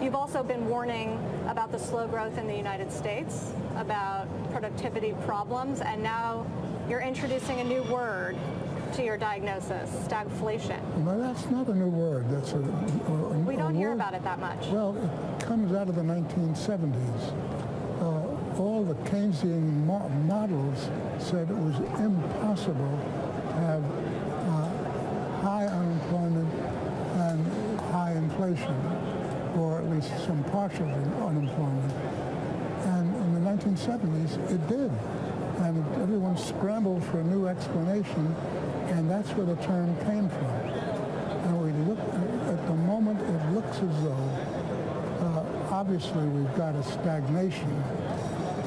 You've also been warning about the slow growth in the United States, about productivity problems, and now you're introducing a new word to your diagnosis, stagflation. Well, that's not a new word. That's we don't hear about it that much. Well, it comes out of the 1970s. All the Keynesian models said it was impossible to have high unemployment and high inflation, or at least some partial unemployment. And in the 1970s, it did. And everyone scrambled for a new explanation, and that's where the term came from. And we look at the moment, it looks as though, obviously, we've got a stagnation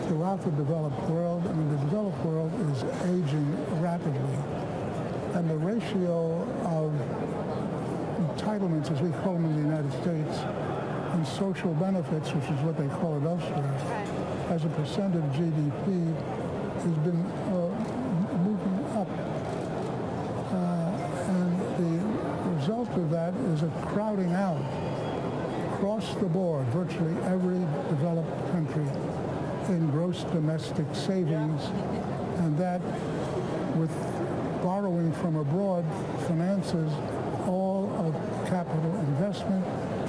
throughout the developed world, and the developed world is aging rapidly. And the ratio of entitlements, as we call them in the United States, and social benefits, which is what they call it elsewhere, as a percent of GDP, has been moving up. And the result of that is a crowding out across the board, virtually every developed country, in gross domestic savings, and that, with borrowing from abroad, finances all of capital investment.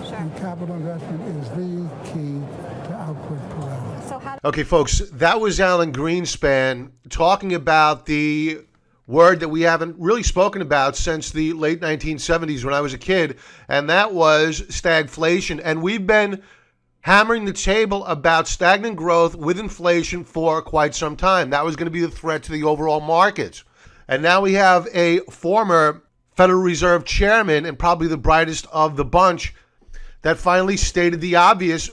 Sure. And capital investment is the key to output parameters. Okay, folks, that was Alan Greenspan talking about the word that we haven't really spoken about since the late 1970s when I was a kid, and that was stagflation. And we've been hammering the table about stagnant growth with inflation for quite some time. That was going to be the threat to the overall markets. And now we have a former Federal Reserve chairman, and probably the brightest of the bunch, that finally stated the obvious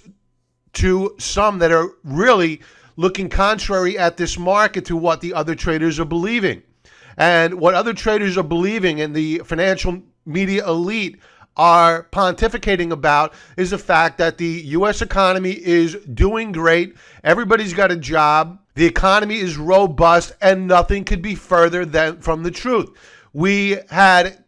to some that are really looking contrary at this market to what the other traders are believing. And what other traders are believing and the financial media elite are pontificating about is the fact that the U.S. economy is doing great. Everybody's got a job. The economy is robust, and nothing could be further from the truth. We had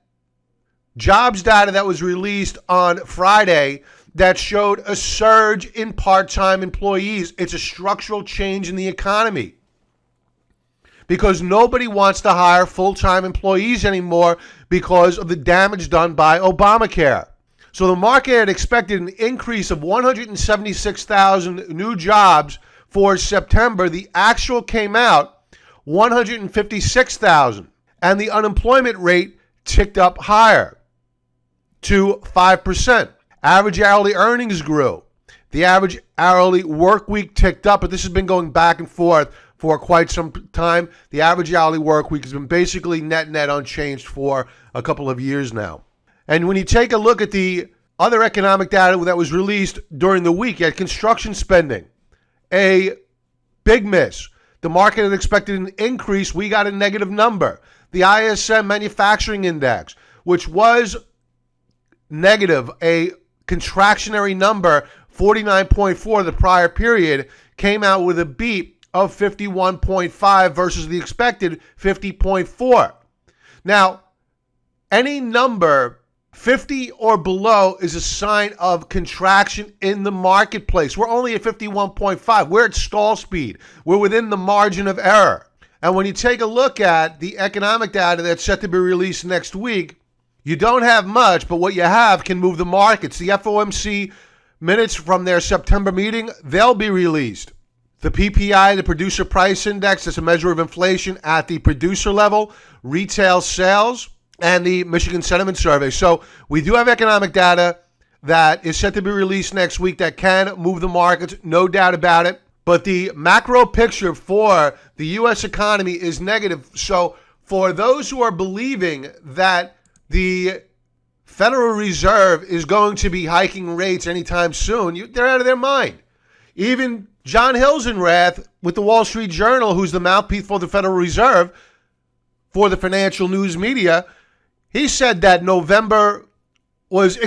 jobs data that was released on Friday that showed a surge in part-time employees. It's a structural change in the economy, because nobody wants to hire full-time employees anymore because of the damage done by Obamacare. So the market had expected an increase of 176,000 new jobs for September. The actual came out 156,000, and the unemployment rate ticked up higher to 5%. Average hourly earnings grew. The average hourly work week ticked up, but this has been going back and forth for quite some time. The average hourly work week has been basically net unchanged for a couple of years now. And when you take a look at the other economic data that was released during the week, you had construction spending, a big miss. The market had expected an increase. We got a negative number. The ISM manufacturing index, which was negative, a contractionary number, 49.4 the prior period, came out with a beat of 51.5 versus the expected 50.4. Now, any number 50 or below is a sign of contraction in the marketplace. We're only at 51.5. We're at stall speed. We're within the margin of error. And when you take a look at the economic data that's set to be released next week, you don't have much, but what you have can move the markets. The FOMC minutes from their September meeting, they'll be released. The PPI, the Producer Price Index, that's a measure of inflation at the producer level, retail sales, and the Michigan Sentiment Survey. So we do have economic data that is set to be released next week that can move the markets, no doubt about it. But the macro picture for the U.S. economy is negative. So for those who are believing that the Federal Reserve is going to be hiking rates anytime soon, they're out of their mind. Even John Hilsenrath with the Wall Street Journal, who's the mouthpiece for the Federal Reserve for the financial news media, he said that November was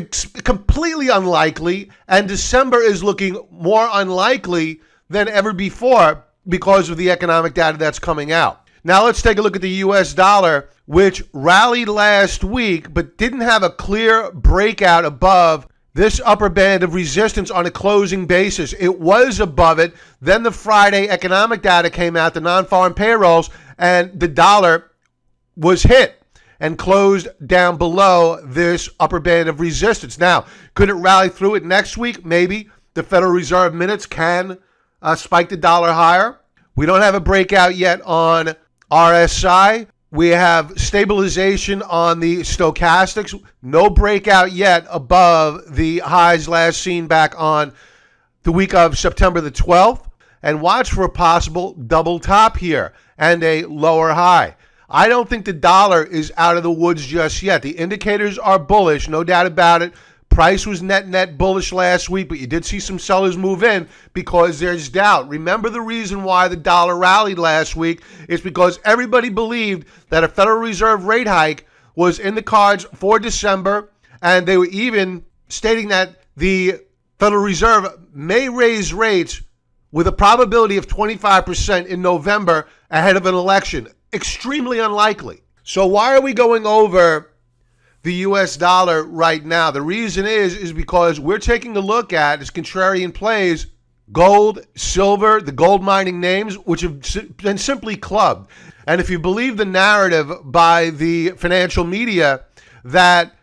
completely unlikely and December is looking more unlikely than ever before because of the economic data that's coming out. Now let's take a look at the U.S. dollar, which rallied last week but didn't have a clear breakout above this upper band of resistance on a closing basis. It was above it. Then the Friday economic data came out, the non-farm payrolls, and the dollar was hit and closed down below this upper band of resistance. Now, could it rally through it next week? Maybe. The Federal Reserve minutes can spike the dollar higher. We don't have a breakout yet on RSI. We have stabilization on the stochastics. No breakout yet above the highs last seen back on the week of September the 12th. And watch for a possible double top here and a lower high. I don't think the dollar is out of the woods just yet. The indicators are bullish, no doubt about it. Price was net bullish last week, but you did see some sellers move in because there's doubt. Remember the reason why the dollar rallied last week is because everybody believed that a Federal Reserve rate hike was in the cards for December, and they were even stating that the Federal Reserve may raise rates with a probability of 25% in November ahead of an election. Extremely unlikely. So why are we going over the U.S. dollar right now? The reason is because we're taking a look at, as contrarian plays, gold, silver, the gold mining names, which have been simply clubbed. And if you believe the narrative by the financial media that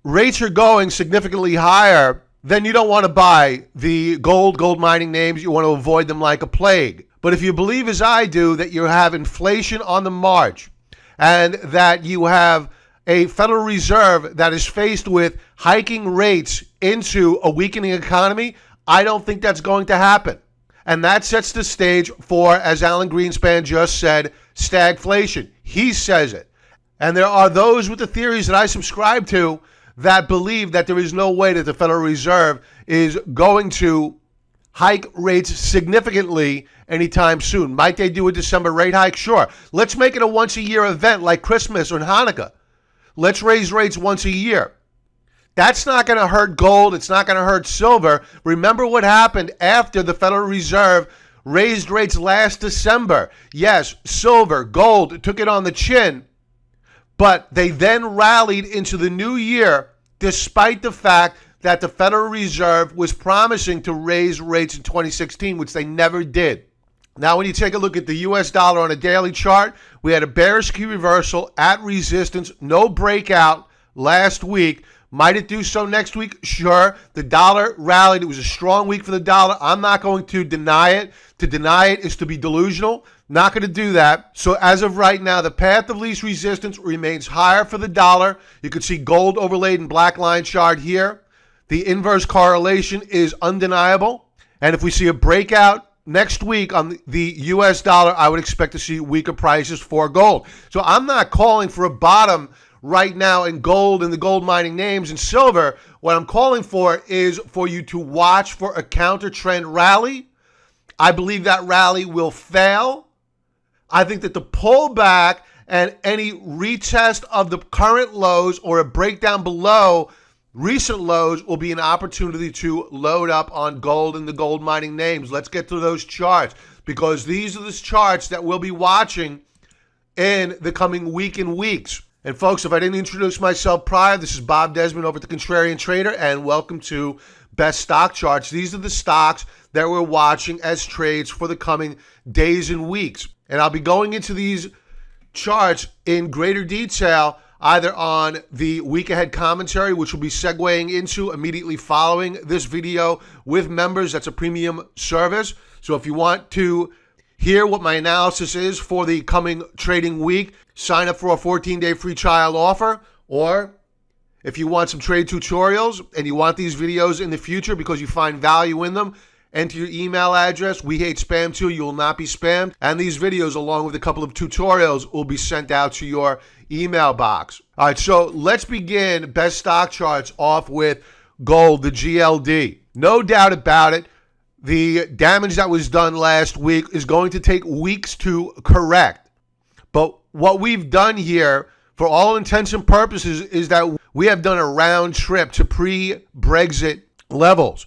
rates are going significantly higher, then you don't want to buy the gold mining names. You want to avoid them like a plague. But if you believe, as I do, that you have inflation on the march and that you have a Federal Reserve that is faced with hiking rates into a weakening economy, I don't think that's going to happen. And that sets the stage for, as Alan Greenspan just said, stagflation. He says it. And there are those with the theories that I subscribe to that believe that there is no way that the Federal Reserve is going to hike rates significantly anytime soon. Might they do a December rate hike? Sure. Let's make it a once-a-year event like Christmas or Hanukkah. Let's raise rates once a year. That's not going to hurt gold. It's not going to hurt silver. Remember what happened after the Federal Reserve raised rates last December. Yes, silver, gold took it on the chin, but they then rallied into the new year despite the fact that the Federal Reserve was promising to raise rates in 2016, which they never did. Now, when you take a look at the U.S. dollar on a daily chart, we had a bearish key reversal at resistance, no breakout last week. Might it do so next week? Sure. The dollar rallied. It was a strong week for the dollar. I'm not going to deny it. To deny it is to be delusional. Not going to do that. So as of right now, the path of least resistance remains higher for the dollar. You can see gold overlaid in black line chart here. The inverse correlation is undeniable. And if we see a breakout next week on the U.S. dollar, I would expect to see weaker prices for gold. So I'm not calling for a bottom right now in gold and the gold mining names and silver. What I'm calling for is for you to watch for a counter trend rally. I believe that rally will fail. I think that the pullback and any retest of the current lows or a breakdown below recent lows will be an opportunity to load up on gold and the gold mining names. Let's get to those charts because these are the charts that we'll be watching in the coming week and weeks. And folks, if I didn't introduce myself prior, this is Bob Desmond over at the Contrarian Trader, and welcome to Best Stock Charts. These are the stocks that we're watching as trades for the coming days and weeks. And I'll be going into these charts in greater detail either on the week ahead commentary, which will be segueing into immediately following this video with members. That's a premium service. So if you want to hear what my analysis is for the coming trading week, sign up for a 14-day free trial offer. Or if you want some trade tutorials and you want these videos in the future because you find value in them, enter your email address. We hate spam too. You will not be spammed. And these videos, along with a couple of tutorials, will be sent out to your email box. All right, so let's begin best stock charts off with gold, the GLD. No doubt about it, the damage that was done last week is going to take weeks to correct. But what we've done here, for all intents and purposes, is that we have done a round trip to pre-Brexit levels.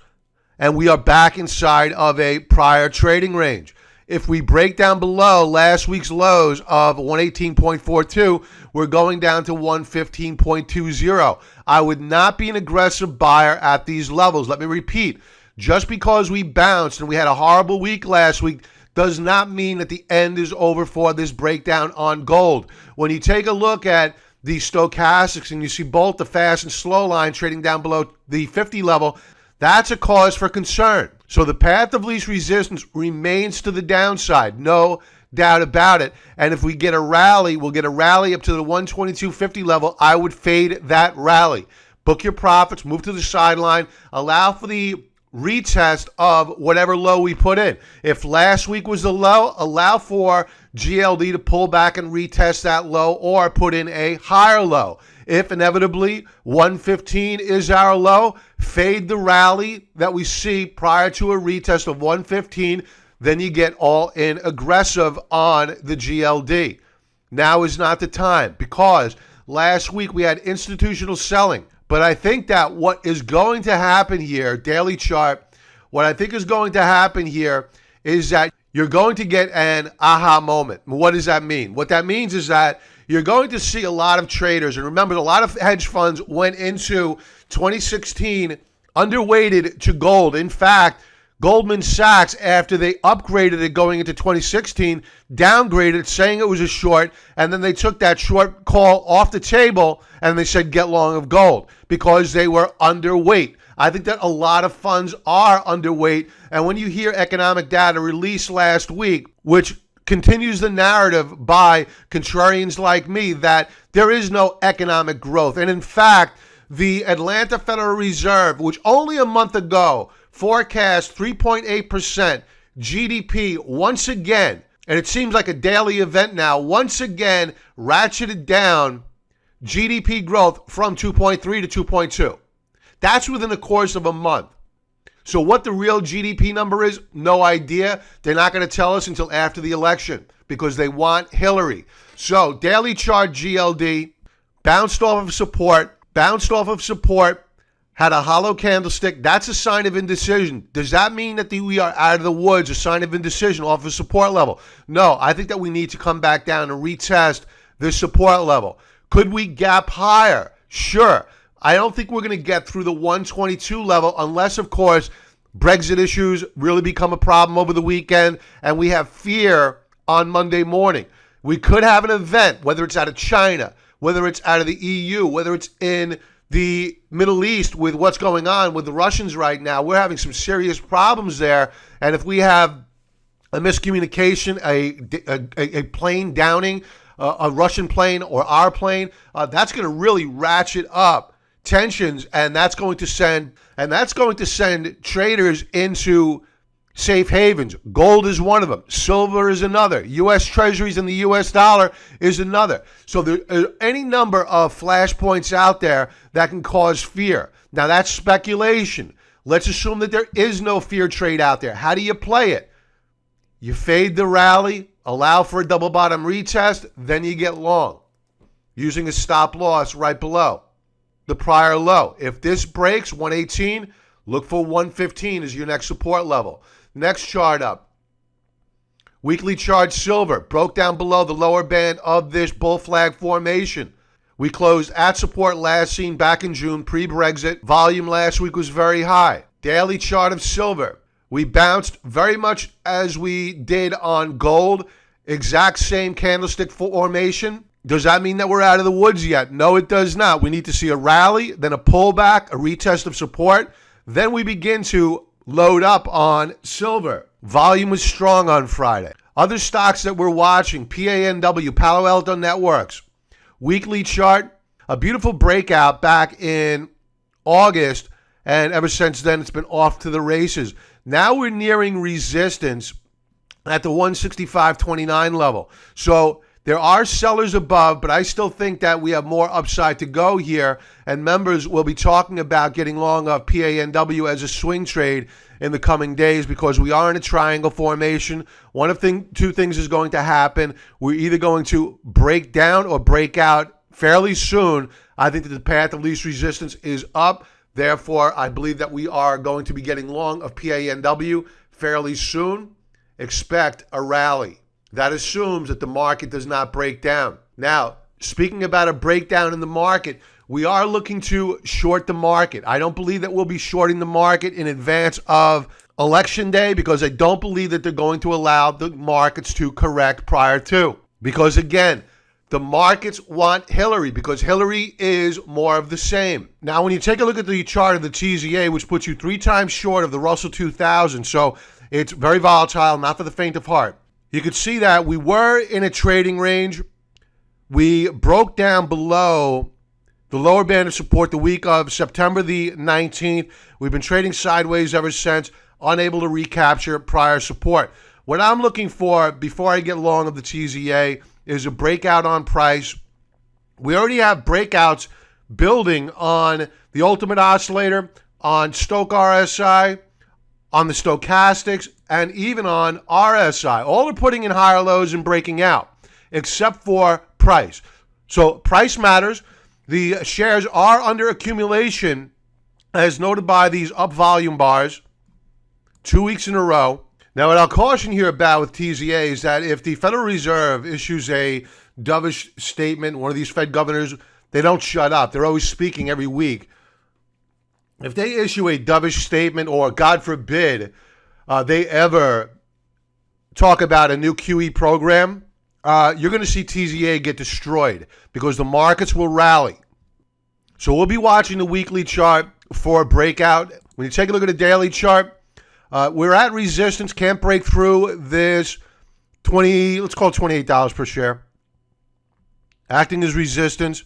And we are back inside of a prior trading range. If we break down below last week's lows of 118.42, we're going down to 115.20. I would not be an aggressive buyer at these levels. Let me repeat. Just because we bounced and we had a horrible week last week does not mean that the end is over for this breakdown on gold. When you take a look at the stochastics and you see both the fast and slow line trading down below the 50 level, that's a cause for concern. So the path of least resistance remains to the downside, no doubt about it. And if we get a rally, we'll get a rally up to the 122.50 level. I would fade that rally. Book your profits, move to the sideline, allow for the retest of whatever low we put in. If last week was the low, allow for GLD to pull back and retest that low or put in a higher low. If inevitably 115 is our low, fade the rally that we see prior to a retest of 115, then you get all in aggressive on the GLD. Now is not the time because last week we had institutional selling. But I think that what is going to happen here, daily chart, what I think is going to happen here is that you're going to get an aha moment. What does that mean? What that means is that you're going to see a lot of traders, and remember, a lot of hedge funds went into 2016 underweighted to gold. In fact, Goldman Sachs, after they upgraded it going into 2016, downgraded it, saying it was a short, and then they took that short call off the table and they said get long of gold because they were underweight. I think that a lot of funds are underweight, and when you hear economic data released last week, which continues the narrative by contrarians like me that there is no economic growth, and in fact, the Atlanta Federal Reserve, which only a month ago forecast 3.8% GDP once again, and it seems like a daily event now, once again ratcheted down GDP growth from 2.3 to 2.2. That's within the course of a month. So what the real GDP number is, no idea. They're not going to tell us until after the election because they want Hillary. So daily chart GLD bounced off of support, had a hollow candlestick. That's a sign of indecision. Does that mean that we are out of the woods, a sign of indecision off a support level? No, I think that we need to come back down and retest this support level. Could we gap higher? Sure. I don't think we're going to get through the 122 level unless, of course, Brexit issues really become a problem over the weekend and we have fear on Monday morning. We could have an event, whether it's out of China, whether it's out of the EU, whether it's in the Middle East with what's going on with the Russians right now. We're having some serious problems there. And if we have a miscommunication, a plane downing, a Russian plane or our plane, that's going to really ratchet up tensions, and that's going to send traders into safe havens. Gold is one of them. Silver is another. U.S. Treasuries and the U.S. dollar is another. So there are any number of flashpoints out there that can cause fear. Now that's speculation. Let's assume that there is no fear trade out there. How do you play it? You fade the rally, allow for a double bottom retest, then you get long using a stop loss right below the prior low. If this breaks 118, look for 115 as your next support level. Next chart up. Weekly chart silver broke down below the lower band of this bull flag formation. We closed at support last seen back in June pre-Brexit. Volume last week was very high. Daily chart of silver. We bounced very much as we did on gold. Exact same candlestick formation. Does that mean that we're out of the woods yet? No, it does not. We need to see a rally, then a pullback, a retest of support. Then we begin to load up on silver. Volume was strong on Friday. Other stocks that we're watching, PANW, Palo Alto Networks. Weekly chart, a beautiful breakout back in August, and ever since then it's been off to the races. Now we're nearing resistance at the 165.29 level. So there are sellers above, but I still think that we have more upside to go here, and members will be talking about getting long of PANW as a swing trade in the coming days because we are in a triangle formation. One of two things is going to happen. We're either going to break down or break out fairly soon. I think that the path of least resistance is up. Therefore, I believe that we are going to be getting long of PANW fairly soon. expect a rally. That assumes that the market does not break down. Now, speaking about a breakdown in the market, we are looking to short the market. I don't believe that we'll be shorting the market in advance of Election Day because I don't believe that they're going to allow the markets to correct prior to. Because again, the markets want Hillary because Hillary is more of the same. Now, when you take a look at the chart of the TZA, which puts you 3 times short of the Russell 2000, so it's very volatile, not for the faint of heart. You could see that we were in a trading range. We broke down below the lower band of support the week of September the 19th. We've been trading sideways ever since, unable to recapture prior support. What I'm looking for before I get long of the TZA is a breakout on price. We already have breakouts building on the Ultimate Oscillator, on Stoch RSI, on the stochastics, and even on RSI. All are putting in higher lows and breaking out, except for price. So price matters. The shares are under accumulation, as noted by these up volume bars, 2 weeks in a row. Now, what I'll caution here about with TZA is that if the Federal Reserve issues a dovish statement, one of these Fed governors, they don't shut up. They're always speaking every week. If they issue a dovish statement or, God forbid, they ever talk about a new QE program, you're going to see TZA get destroyed because the markets will rally. So we'll be watching the weekly chart for a breakout. When you take a look at the daily chart, we're at resistance, can't break through this let's call it $28 per share. Acting as resistance.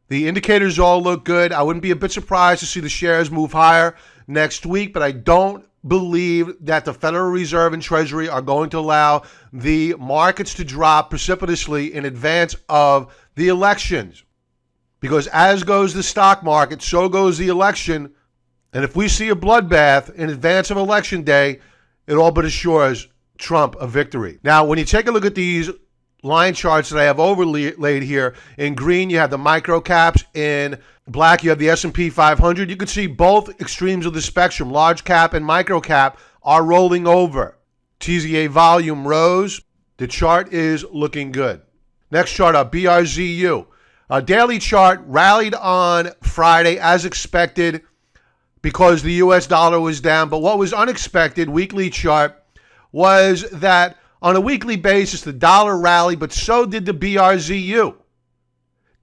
The indicators all look good. I wouldn't be a bit surprised to see the shares move higher next week, but I don't believe that the Federal Reserve and Treasury are going to allow the markets to drop precipitously in advance of the elections. Because as goes the stock market, so goes the election. And if we see a bloodbath in advance of Election Day, it all but assures Trump a victory. Now, when you take a look at these line charts that I have overlaid here, in green you have the micro caps, in black you have the S&P 500. You can see both extremes of the spectrum, large cap and micro cap, are rolling over. TZA volume rose. The chart is looking good. Next chart up, BRZU. A daily chart rallied on Friday as expected because the US dollar was down. But what was unexpected, weekly chart, was that on a weekly basis, the dollar rallied, but so did the BRZU.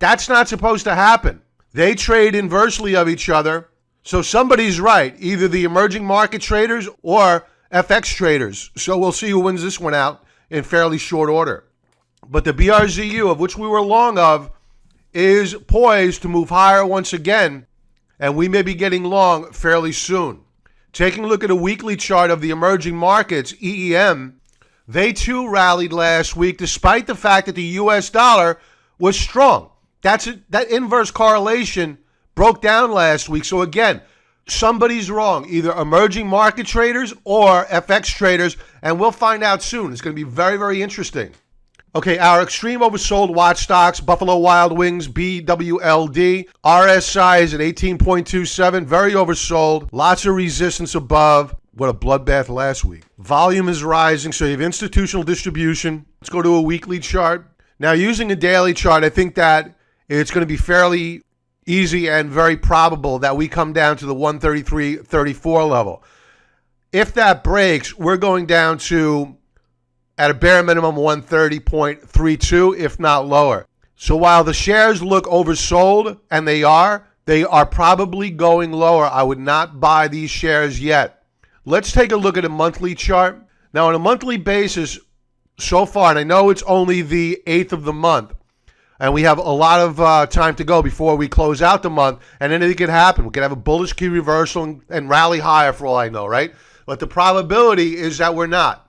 That's not supposed to happen. They trade inversely of each other. So somebody's right, either the emerging market traders or FX traders. So we'll see who wins this one out in fairly short order. But the BRZU, of which we were long of, is poised to move higher once again, and we may be getting long fairly soon. Taking a look at a weekly chart of the emerging markets, EEM, they too rallied last week despite the fact that the US dollar was strong. That inverse correlation broke down last week. So again, somebody's wrong, either emerging market traders or FX traders, and we'll find out soon. It's going to be very, very interesting. Okay, our extreme oversold watch stocks, Buffalo Wild Wings, BWLD, RSI is at 18.27, very oversold, lots of resistance above. What a bloodbath last week. Volume is rising, so you have institutional distribution. Let's go to a weekly chart. Now, using a daily chart, I think that it's going to be fairly easy and very probable that we come down to the 133.34 level. If that breaks, we're going down to, at a bare minimum, 130.32, if not lower. So while the shares look oversold, and they are probably going lower. I would not buy these shares yet. Let's take a look at a monthly chart. Now, on a monthly basis, so far, and I know it's only the 8th of the month, and we have a lot of time to go before we close out the month, and anything could happen. We could have a bullish key reversal and rally higher for all I know, right? But the probability is that we're not.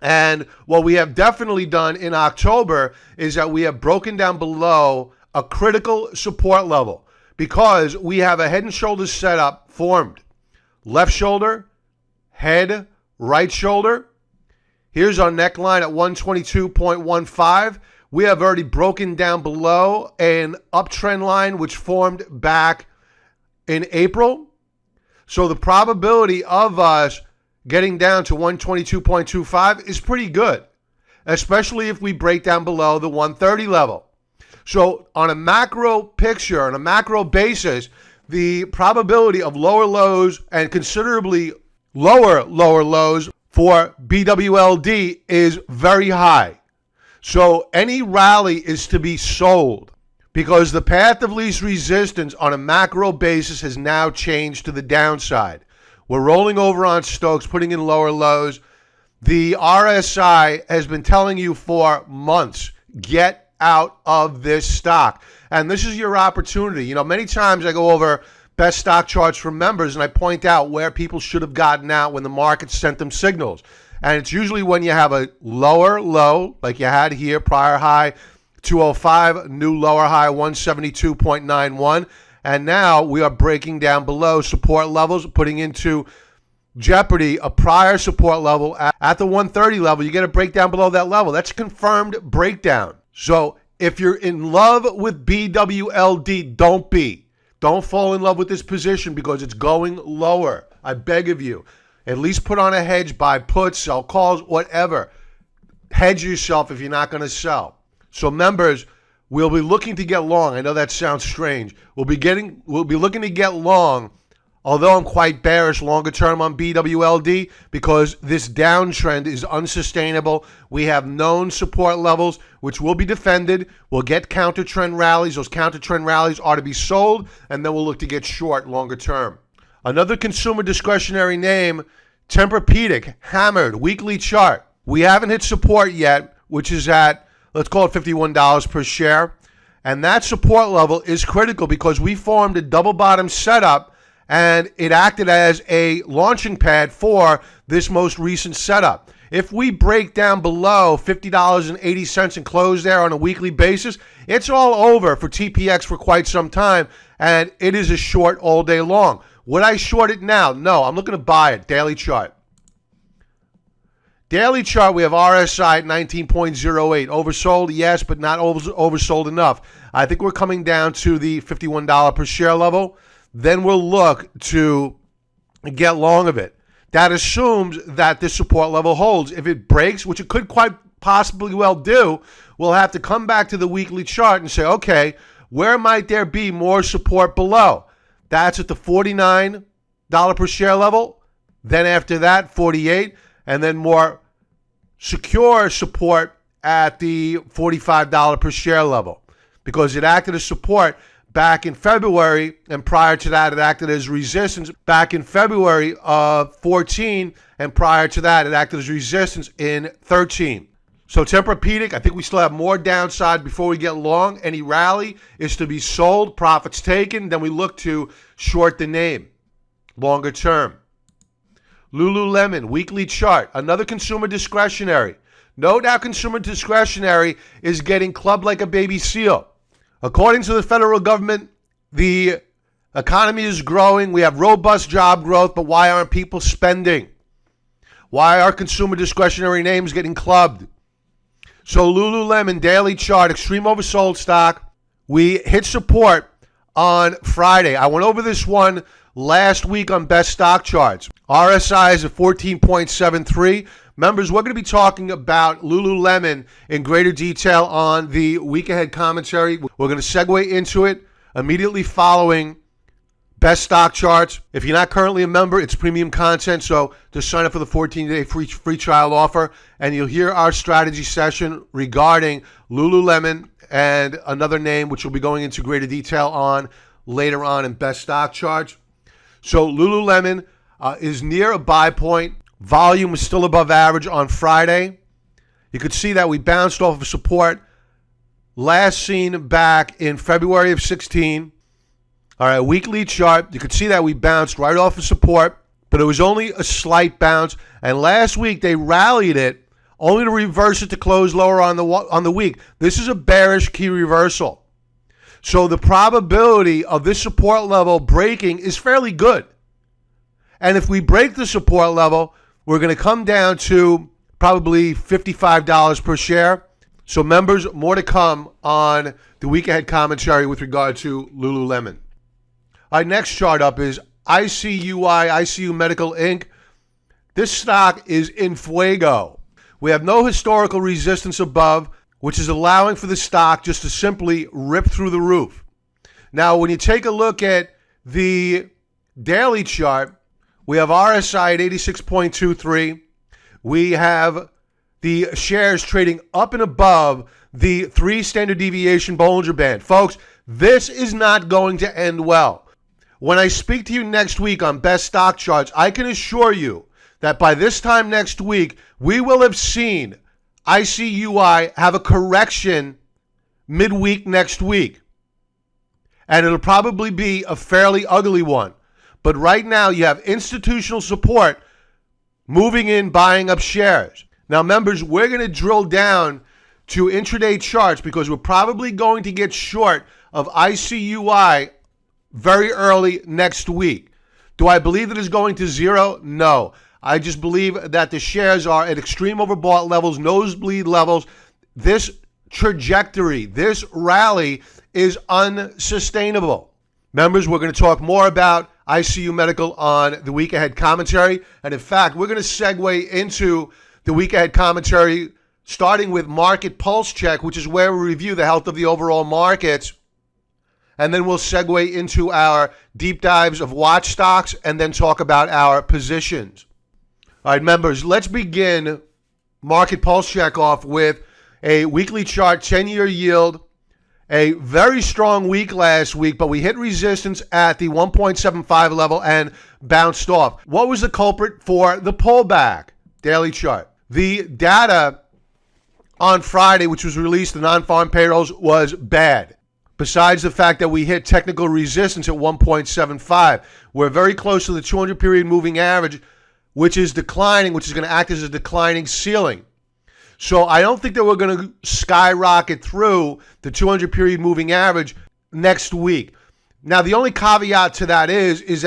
And what we have definitely done in October is that we have broken down below a critical support level because we have a head and shoulders setup formed. Left shoulder, head, right shoulder. Here's our neckline at 122.15. We have already broken down below an uptrend line which formed back in April. So the probability of us getting down to 122.25 is pretty good, especially if we break down below the 130 level. So on a macro picture, on a macro basis, the probability of lower lows and considerably lower lows for BWLD is very high. So any rally is to be sold because the path of least resistance on a macro basis has now changed to the downside. We're rolling over on Stokes, putting in lower lows. The RSI has been telling you for months, get out of this stock. And this is your opportunity. You know, many times I go over best stock charts for members and I point out where people should have gotten out when the market sent them signals. And it's usually when you have a lower low, like you had here, prior high 205, new lower high 172.91. And now we are breaking down below support levels, putting into jeopardy a prior support level at the 130 level. You get a breakdown below that level. That's a confirmed breakdown. So if you're in love with BWLD, don't be. Don't fall in love with this position because it's going lower. I beg of you. At least put on a hedge, buy puts, sell calls, whatever. Hedge yourself if you're not going to sell. So members, we'll be looking to get long. I know that sounds strange. We'll be looking to get long, although I'm quite bearish longer term on BWLD because this downtrend is unsustainable. We have known support levels which will be defended. We'll get counter trend rallies. Those counter trend rallies are to be sold, and then we'll look to get short longer term. Another consumer discretionary name, Tempur-Pedic, hammered, weekly chart. We haven't hit support yet, which is at, let's call it $51 per share. And that support level is critical because we formed a double bottom setup and it acted as a launching pad for this most recent setup. If we break down below $50.80 and close there on a weekly basis, it's all over for TPX for quite some time, and it is a short all day long. Would I short it now? No, I'm looking to buy it. Daily chart. Daily chart, we have RSI at 19.08. Oversold, yes, but not oversold enough. I think we're coming down to the $51 per share level. Then we'll look to get long of it. That assumes that this support level holds. If it breaks, which it could quite possibly well do, we'll have to come back to the weekly chart and say, okay, where might there be more support below? That's at the $49 per share level. Then after that, 48, and then more secure support at the $45 per share level because it acted as support back in February, and prior to that, it acted as resistance back in February of 14, and prior to that, it acted as resistance in 13. So Tempur-Pedic, I think we still have more downside before we get long. Any rally is to be sold, profits taken, then we look to short the name longer term. Lululemon, weekly chart, another consumer discretionary. Note how consumer discretionary is getting clubbed like a baby seal. According to the federal government, the economy is growing. We have robust job growth, but why aren't people spending? Why are consumer discretionary names getting clubbed? So Lululemon, daily chart, extreme oversold stock. We hit support on Friday. I went over this one last week on best stock charts. RSI is at 14.73. Members, we're going to be talking about Lululemon in greater detail on the week ahead commentary. We're going to segue into it immediately following best stock charts. If you're not currently a member, it's premium content, so just sign up for the 14-day free trial offer, and you'll hear our strategy session regarding Lululemon and another name, which we'll be going into greater detail on later on in best stock charts. So Lululemon is near a buy point. Volume was still above average on Friday. You could see that we bounced off of support last seen back in February of 16. All right, weekly chart. You could see that we bounced right off of support, but it was only a slight bounce. And last week they rallied it only to reverse it to close lower on the week. This is a bearish key reversal. So the probability of this support level breaking is fairly good. And if we break the support level, we're going to come down to probably $55 per share. So members, more to come on the week ahead commentary with regard to Lululemon. Our next chart up is ICU Medical Inc. This stock is in fuego. We have no historical resistance above, which is allowing for the stock just to simply rip through the roof. Now, when you take a look at the daily chart, we have RSI at 86.23. We have the shares trading up and above the 3 standard deviation Bollinger Band. Folks, this is not going to end well. When I speak to you next week on Best Stock Charts, I can assure you that by this time next week, we will have seen ICUI have a correction midweek next week. And it'll probably be a fairly ugly one. But right now, you have institutional support moving in, buying up shares. Now, members, we're going to drill down to intraday charts because we're probably going to get short of ICUI very early next week. Do I believe that it's going to zero? No. I just believe that the shares are at extreme overbought levels, nosebleed levels. This trajectory, this rally is unsustainable. Members, we're going to talk more about ICU Medical on the week ahead commentary. And in fact, we're going to segue into the week ahead commentary, starting with Market Pulse Check, which is where we review the health of the overall markets. And then we'll segue into our deep dives of watch stocks and then talk about our positions. All right, members, let's begin Market Pulse Check off with a weekly chart, 10-year yield. A very strong week last week, but we hit resistance at the 1.75 level and bounced off. What was the culprit for the pullback? Daily chart. The data on Friday, which was released, the non-farm payrolls, was bad. Besides the fact that we hit technical resistance at 1.75, we're very close to the 200-period moving average, which is declining, which is going to act as a declining ceiling. So I don't think that we're going to skyrocket through the 200-period moving average next week. Now, the only caveat to that is that